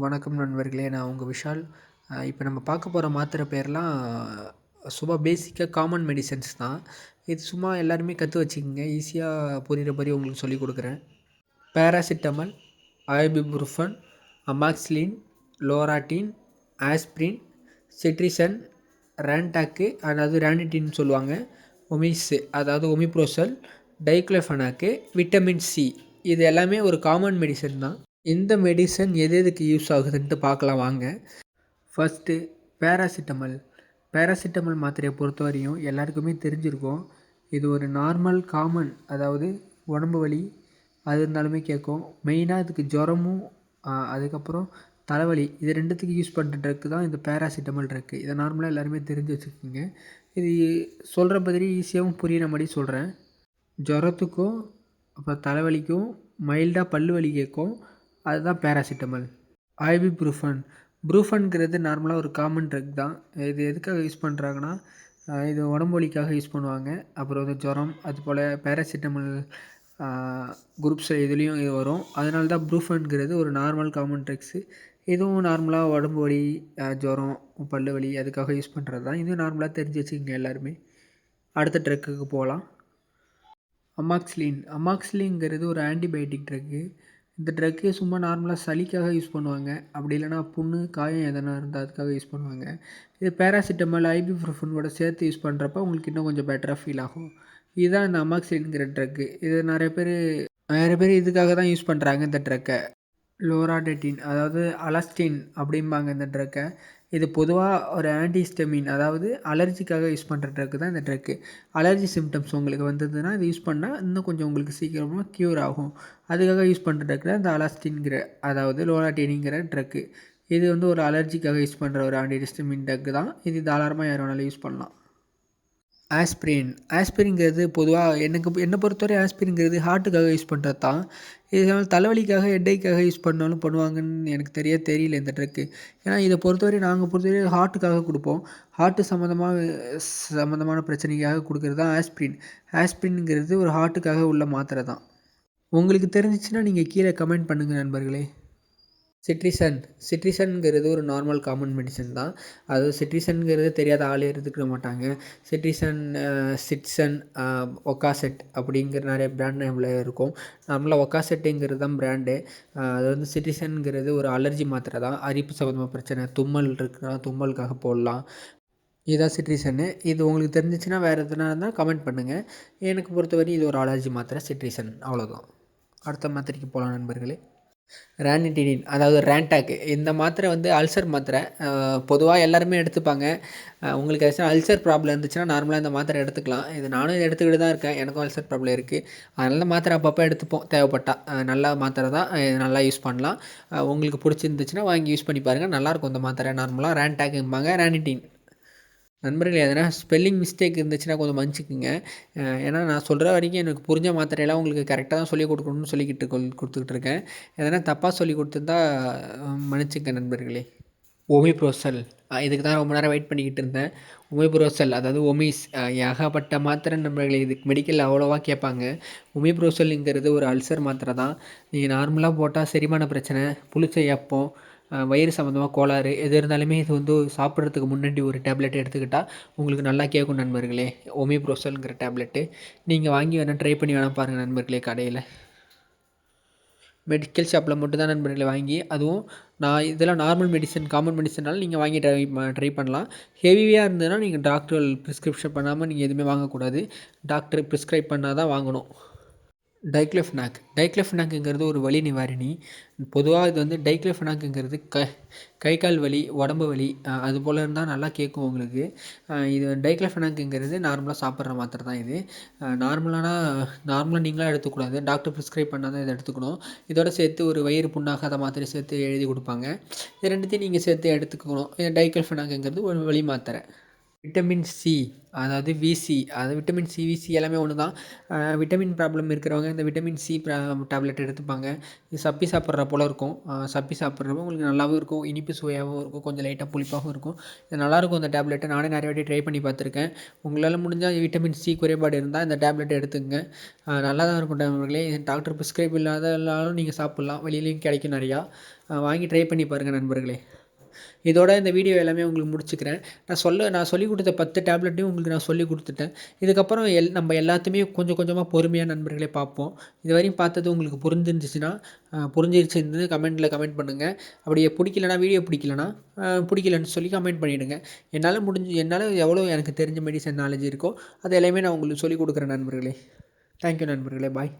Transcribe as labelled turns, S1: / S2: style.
S1: வணக்கம் நண்பர்களே. நான் உங்கள் விஷால். இப்போ நம்ம பார்க்க போகிற மாத்திரை பேர்லாம் சும்மா பேசிக்காக காமன் மெடிசன்ஸ் தான். இது சும்மா எல்லாருமே கற்று வச்சுக்கோங்க. ஈஸியாக புரிகிறபடி உங்களுக்கு சொல்லிக் கொடுக்குறேன். பேராசிட்டமல், ஐபுப்ரூஃபன், அமாக்சிலின், லோராட்டின், ஆஸ்பிரின், சிட்ரிசன், ரேண்டாக்கு அதாவது ரேனிட்டின்னு சொல்லுவாங்க, ஒமிஸு அதாவது ஒமிப்ரோசல், டைக்ளோஃபெனாக்கு, விட்டமின் சி இது எல்லாமே ஒரு காமன் மெடிசன் தான். இந்த மெடிசன் எதுக்கு யூஸ் ஆகுதுன்ட்டு பார்க்கலாம் வாங்க. First paracetamol. பேராசிட்டமல் மாத்திரையை பொறுத்த வரையும் எல்லாருக்குமே தெரிஞ்சிருக்கும். இது ஒரு நார்மல் காமன், அதாவது உடம்பு வலி அது இருந்தாலுமே கேட்கும். மெயினாக இதுக்கு ஜுரமும் அதுக்கப்புறம் தலைவலி இது ரெண்டுத்துக்கு யூஸ் பண்ணுற ட்ரக்கு தான் இந்த பேராசிட்டமல் ட்ரக்கு. இதை நார்மலாக எல்லாருமே தெரிஞ்சு வச்சுக்கோங்க. இது சொல்கிற மாதிரி ஈஸியாகவும் புரிகிற மாதிரி சொல்கிறேன். ஜுரத்துக்கும் அப்புறம் தலைவலிக்கும் மைல்டாக பல்லு வலி கேட்கும். அதுதான் பேராசிட்டமல். ஐபுப்ரூஃபன். ப்ரூஃபன்கிறது நார்மலாக ஒரு காமன் ட்ரக் தான். இது எதுக்காக யூஸ் பண்ணுறாங்கன்னா, இது உடம்பு வலிக்காக யூஸ் பண்ணுவாங்க. அப்புறம் வந்து ஜுரம் அதுபோல் பேராசிட்டமல் குரூப்ஸ் இதுலேயும் இது வரும். அதனால தான் ப்ரூஃபன்கிறது ஒரு நார்மல் காமன் ட்ரக்ஸு. இதுவும் நார்மலாக உடம்பு வலி, ஜுரம், பல்லு வலி அதுக்காக யூஸ் பண்ணுறது தான். இதுவும் நார்மலாக தெரிஞ்சு வச்சுக்கோங்க எல்லாருமே. அடுத்த ட்ரக்குக்கு போகலாம். அமாக்சிலின்ங்கிறது ஒரு ஆன்டிபயோட்டிக் ட்ரக்கு. இந்த ட்ரக்கு சும்மா நார்மலாக சளிக்காக யூஸ் பண்ணுவாங்க. அப்படி இல்லைனா புண்ணு, காயம் எதனா இருந்தால் அதுக்காக யூஸ் பண்ணுவாங்க. இது பேராசிட்டமல், ஐபுப்ரூஃபன் கூட சேர்த்து யூஸ் பண்ணுறப்ப உங்களுக்கு இன்னும் கொஞ்சம் பெட்டராக ஃபீல் ஆகும். இதுதான் இந்த அமாக்சிலின்ங்கிற ட்ரக்கு. இது நிறைய பேர் இதுக்காக தான் யூஸ் பண்ணுறாங்க இந்த ட்ரக்கை. லோராடெட்டின் அதாவது அலஸ்டின் அப்படிம்பாங்க இந்த ட்ரக்கை. இது பொதுவாக ஒரு ஆன்டிஹிஸ்டமின் அதாவது அலர்ஜிக்காக யூஸ் பண்ணுற ட்ரக்கு தான் இந்த ட்ரக்கு. அலர்ஜி சிம்டம்ஸ் உங்களுக்கு வந்ததுன்னா இது யூஸ் பண்ணால் இன்னும் கொஞ்சம் உங்களுக்கு சீக்கிரமாக க்யூர் ஆகும். அதுக்காக யூஸ் பண்ணுற ட்ரக்கு தான் இந்த அலஸ்டின்ங்கிற அதாவது லோராட்டினிங்கிற ட்ரக்கு. இது வந்து ஒரு அலர்ஜிக்காக யூஸ் பண்ணுற ஒரு ஆன்டிஹிஸ்டமின் ட்ரக்கு தான். இது தாராளமாக யார் வேணாலும் யூஸ் பண்ணலாம். ஆஸ்பிரின்ங்கிறது பொதுவாக என்னை பொறுத்தவரை ஆஸ்பிரின்ங்கிறது ஹார்ட்டுக்காக யூஸ் பண்ணுறது தான். இதனால் தலைவலிக்காக, ஹெட்டேக்காக யூஸ் பண்ணாலும் பண்ணுவாங்கன்னு எனக்கு தெரியல இந்த ட்ரக்கு. ஏன்னா இதை நாங்கள் பொறுத்தவரை ஹார்ட்டுக்காக கொடுப்போம். ஹார்ட்டு சம்மந்தமான பிரச்சனைக்காக கொடுக்குறது தான் ஆஸ்பிரின். ஆஸ்பிரின்ங்கிறது ஒரு ஹார்ட்டுக்காக உள்ள மாத்திரை தான். உங்களுக்கு தெரிஞ்சிச்சுன்னா நீங்கள் கீழே கமெண்ட் பண்ணுங்கள் நண்பர்களே. சிட்ரிசன்ங்கிறது ஒரு நார்மல் காமன் மெடிசன் தான். அதாவது சிட்ரிசன்ங்கிறது தெரியாத ஆளே இருக்க மாட்டாங்க. சிட்சன், ஒக்காசெட் அப்படிங்கிற நிறைய பிராண்ட் நேமில் இருக்கும். நார்மலாக ஒக்காசெட்டுங்கிறது தான் பிராண்டு. அது வந்து சிட்ரிசன்ங்கிறது ஒரு அலர்ஜி மாத்திரை தான். அரிப்பு சம்மந்தமாக பிரச்சனை, தும்மல் இருக்குன்னா தும்மலுக்காக போடலாம். இதுதான் சிட்ரிசன்னு. இது உங்களுக்கு தெரிஞ்சிச்சுன்னா வேறு எதுனா இருந்தால் கமெண்ட் பண்ணுங்கள். எனக்கு பொறுத்தவரை இது ஒரு அலர்ஜி மாத்திரை சிட்ரிசன், அவ்வளோதான். அடுத்த மாத்திரைக்கு போகலாம் நண்பர்களே. ரேனிட்டினின் அதாவது ரேண்டாக்கு இந்த மாத்திரை வந்து அல்சர் மாத்திரை. பொதுவாக எல்லாருமே எடுத்துப்பாங்க. உங்களுக்கு ஏதாச்சும் அல்சர் ப்ராப்ளம் இருந்துச்சுன்னா நார்மலாக இந்த மாத்திரை எடுத்துக்கலாம். இது நானும் எடுத்துக்கிட்டு தான் இருக்கேன். எனக்கும் அல்சர் ப்ராப்ளம் இருக்குது. அதனால மாத்திரை அப்பப்போ எடுத்துப்போம் தேவைப்பட்டால். நல்ல மாத்திரை தான், நல்லா யூஸ் பண்ணலாம். உங்களுக்கு பிடிச்சிருந்துச்சுன்னா வாங்கி யூஸ் பண்ணி பாருங்கள். நல்லாயிருக்கும் இந்த மாத்திரை. நார்மலாக ரேண்டாக்கும்பாங்க, ரேனிட்டின். நண்பர்களே, எதனா ஸ்பெல்லிங் மிஸ்டேக் இருந்துச்சுன்னா கொஞ்சம் மன்னிச்சிக்கங்க. ஏன்னா நான் சொல்கிற வரைக்கும் எனக்கு புரிஞ்ச மாத்திரையெல்லாம் உங்களுக்கு கரெக்டாக தான் சொல்லிக் கொடுக்கணும்னு கொடுத்துக்கிட்டு இருக்கேன். எதனா தப்பாக சொல்லி கொடுத்துருந்தா மன்னிச்சுங்க நண்பர்களே. ஒமிப்ரோசல், இதுக்கு தான் ரொம்ப நேரம் வெயிட் பண்ணிக்கிட்டு இருந்தேன். ஒமிப்ரோசல் அதாவது ஒமிஸ், ஏகப்பட்ட மாத்திரை நண்பர்களே. இதுக்கு மெடிக்கல் அவ்வளோவா கேட்பாங்க. ஒமிப்ரோசல்ங்கிறது ஒரு அல்சர் மாத்திரை தான். நீங்கள் நார்மலாக போட்டால் செரிமான பிரச்சனை, புளிச்ச ஏப்பம், வயிறு சம்மந்தமாக கோளாறு எது இருந்தாலுமே இது வந்து சாப்பிட்றதுக்கு முன்னாடி ஒரு டேப்லெட் எடுத்துக்கிட்டால் உங்களுக்கு நல்லா கேட்கும் நண்பர்களே. ஒமிப்ரோசல்ங்கிற டேப்லெட்டு நீங்கள் வாங்கி வேணால் ட்ரை பண்ணி வேணால் பாருங்கள் நண்பர்களே. கடையில் மெடிக்கல் ஷாப்பில் மட்டும் தான் நண்பர்களை வாங்கி, அதுவும் நான் இதெல்லாம் நார்மல் மெடிசன், காமன் மெடிசனால் நீங்கள் வாங்கி ட்ரை பண்ணலாம். ஹெவியாக இருந்ததுன்னா நீங்கள் டாக்டர் ப்ரிஸ்கிரிப்ஷன் பண்ணாமல் நீங்கள் எதுவுமே வாங்கக்கூடாது. டாக்டர் ப்ரிஸ்கிரைப் பண்ணால் தான் வாங்கணும். டைக்ளோஃபெனாக்குங்கிறது ஒரு வலி நிவாரணி. பொதுவாக இது வந்து டைக்ளோஃபெனாக்குங்கிறது கை கால் வலி, உடம்பு வலி அது போல் இருந்தால் நல்லா கேட்கும் உங்களுக்கு. இது டைக்ளோஃபெனாக்குங்கிறது நார்மலாக சாப்பிட்ற மாத்திரை தான் இது. நார்மலாக நீங்களாக எடுத்துக்கூடாது. டாக்டர் ப்ரிஸ்கிரைப் பண்ணால் தான் இதை எடுத்துக்கணும். இதோட சேர்த்து ஒரு வயிறு புண்ணாகாத மாத்திரை சேர்த்து எழுதி கொடுப்பாங்க. இது ரெண்டுத்தையும் நீங்கள் சேர்த்து எடுத்துக்கணும். டைக்ளோஃபெனாக்குங்கிறது ஒரு வலி மாத்திரை. விட்டமின் சி, அதாவது விசி, அதாவது விட்டமின் சி, விசி எல்லாமே ஒண்ணு தான். விட்டமின் ப்ராப்ளம் இருக்கிறவங்க இந்த விட்டமின் சி டேப்லெட் எடுத்துப்பாங்க. இது சப்பி சாப்பிட்றா போல இருக்கும். சப்பி சாப்பிட்றப்போ உங்களுக்கு நல்லாவும் இருக்கும். இனிப்பு சுவையாகவும் இருக்கும். கொஞ்சம் லைட்டா புளிப்பாகவும் இருக்கும். இது நல்லாயிருக்கும் இந்த டேப்லெட்டு. நானே நிறைய வாட்டி ட்ரை பண்ணி பார்த்துருக்கேன். உங்களால் முடிஞ்சால் விட்டமின் சி குறைபாடு இருந்தால் இந்த டேப்லெட் எடுத்துக்கங்க. நல்லா தான் இருக்கும் நண்பர்களே. டாக்டர் ப்ரிஸ்கிரைப் இல்லாதனாலும் நீங்கள் சாப்பிட்லாம். வெளியிலேயும் கிடைக்கும் நிறையா. வாங்கி ட்ரை பண்ணி பாருங்கள் நண்பர்களே. இதோட இந்த வீடியோ எல்லாமே உங்களுக்கு முடிச்சுக்கிறேன். நான் சொல்லிக் கொடுத்த 10 டேப்லெட்டையும் உங்களுக்கு நான் சொல்லிக் கொடுத்துட்டேன். இதுக்கப்புறம் நம்ம எல்லாத்தையுமே கொஞ்சம் கொஞ்சமாக பொறுமையா நண்பர்களே பார்ப்போம். இதுவரையும் பார்த்தது உங்களுக்கு புரிஞ்சிருந்துச்சுன்னா, புரிஞ்சிருச்சுன்னு கமெண்ட் பண்ணுங்க. அப்படியே பிடிக்கலனா வீடியோ பிடிக்கலன்னு சொல்லி கமெண்ட் பண்ணிவிடுங்க. என்னால் எவ்வளோ எனக்கு தெரிஞ்ச மெடிசன் நாலேட்ஜ் இருக்கோ அது எல்லாமே நான் உங்களுக்கு சொல்லிக் கொடுக்குறேன் நண்பர்களே. தேங்க்யூ நண்பர்களே. பாய்.